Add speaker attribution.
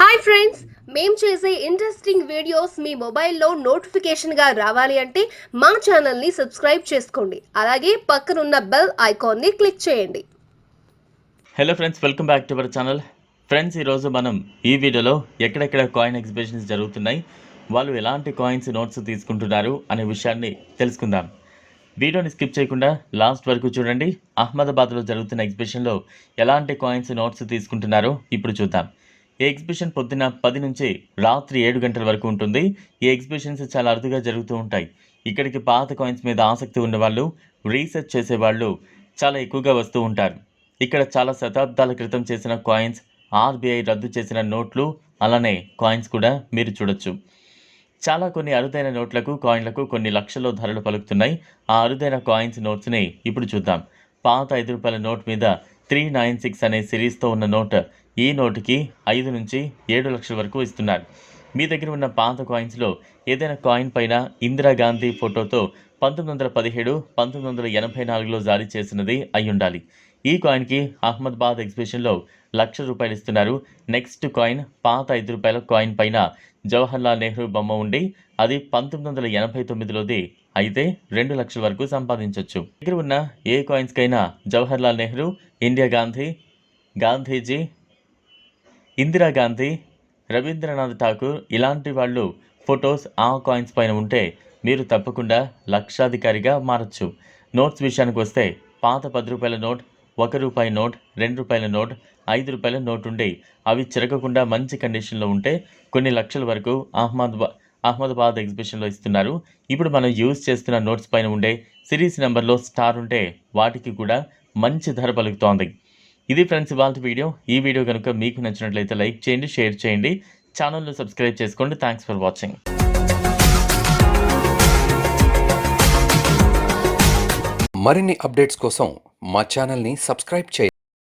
Speaker 1: Hi friends, మేము చేసే interesting videos మీ మొబైల్లో నోటిఫికేషన్గా రావాలి అంటే మా ఛానల్ని సబ్స్క్రైబ్ చేసుకోండి. అలాగే పక్కనున్న బెల్ ఐకాన్ని క్లిక్ చేయండి.
Speaker 2: Hello friends, welcome back to our channel. Friends, ఈరోజు మనం ఈ వీడియోలో ఎక్కడెక్కడ కాయిన్ ఎగ్జిబిషన్స్ జరుగుతున్నాయి, వాళ్ళు ఎలాంటి కాయిన్స్ నోట్స్ తీసుకుంటున్నారు అనే విషయాన్ని తెలుసుకుందాం. వీడియోని స్కిప్ చేయకుండా లాస్ట్ వరకు చూడండి. అహ్మదాబాద్లో జరుగుతున్న ఎగ్జిబిషన్లో ఎలాంటి కాయిన్స్ నోట్స్ తీసుకుంటున్నారో ఇప్పుడు చూద్దాం. ఈ ఎగ్జిబిషన్ పొద్దున్న 10 నుంచి రాత్రి 7 గంటల వరకు ఉంటుంది. ఈ ఎగ్జిబిషన్స్ చాలా అరుదుగా జరుగుతూ ఉంటాయి. ఇక్కడికి పాత కాయిన్స్ మీద ఆసక్తి ఉన్నవాళ్ళు, రీసెర్చ్ చేసేవాళ్ళు చాలా ఎక్కువగా వస్తూ ఉంటారు. ఇక్కడ చాలా శతాబ్దాల క్రితం చేసిన కాయిన్స్, ఆర్బీఐ రద్దు చేసిన నోట్లు, అలానే కాయిన్స్ కూడా మీరు చూడొచ్చు. కొన్ని అరుదైన నోట్లకు, కాయిన్లకు కొన్ని లక్షల్లో ధరలు పలుకుతున్నాయి. ఆ అరుదైన కాయిన్స్ నోట్స్ని ఇప్పుడు చూద్దాం. పాత 5 రూపాయల నోట్ మీద 396 అనే సిరీస్తో ఉన్న నోట్, ఈ నోటుకి 5 నుంచి 7 లక్షల వరకు ఇస్తున్నారు. మీ దగ్గర ఉన్న పాత కాయిన్స్లో ఏదైనా కాయిన్ పైన ఇందిరాగాంధీ ఫోటోతో 1917, 1984లో జారీ చేసినది అయి ఉండాలి. ఈ కాయిన్కి అహ్మదాబాద్ ఎగ్జిబిషన్లో ₹1,00,000 ఇస్తున్నారు. నెక్స్ట్ కాయిన్ పాత 5 రూపాయల కాయిన్ పైన జవహర్లాల్ నెహ్రూ బొమ్మ ఉండి అది 1989లోది అయితే 2 లక్షల వరకు సంపాదించవచ్చు. దగ్గర ఉన్న ఏ కాయిన్స్కైనా జవహర్లాల్ నెహ్రూ, ఇండియా గాంధీ, గాంధీజీ, ఇందిరాగాంధీ, రవీంద్రనాథ్ ఠాకూర్ ఇలాంటి వాళ్ళు ఫొటోస్ ఆ కాయిన్స్ పైన ఉంటే మీరు తప్పకుండా లక్షాధికారిగా మారచ్చు. నోట్స్ విషయానికి వస్తే పాత 10 రూపాయల నోట్, ₹1 నోట్, ₹2 నోట్, ₹5 నోట్ ఉండి అవి చిరగకుండా మంచి కండిషన్లో ఉంటే కొన్ని లక్షల వరకు అహ్మదాబాద్ ఎగ్జిబిషన్లో ఇస్తున్నారు. ఇప్పుడు మనం యూజ్ చేస్తున్న నోట్స్ పైన ఉండే సిరీస్ నెంబర్లో స్టార్ ఉంటే వాటికి కూడా మంచి ధర పలుకుతోంది. ఇది ఫ్రెండ్స్ ఇవాల్టి వీడియో. ఈ వీడియో కనుక మీకు నచ్చినట్లయితే లైక్ చేయండి, షేర్ చేయండి, ఛానల్ను సబ్స్క్రైబ్ చేసుకోండి. Thanks for watching.
Speaker 3: మరిన్ని అప్డేట్స్ కోసం మా ఛానల్ని సబ్స్క్రైబ్ చేయండి.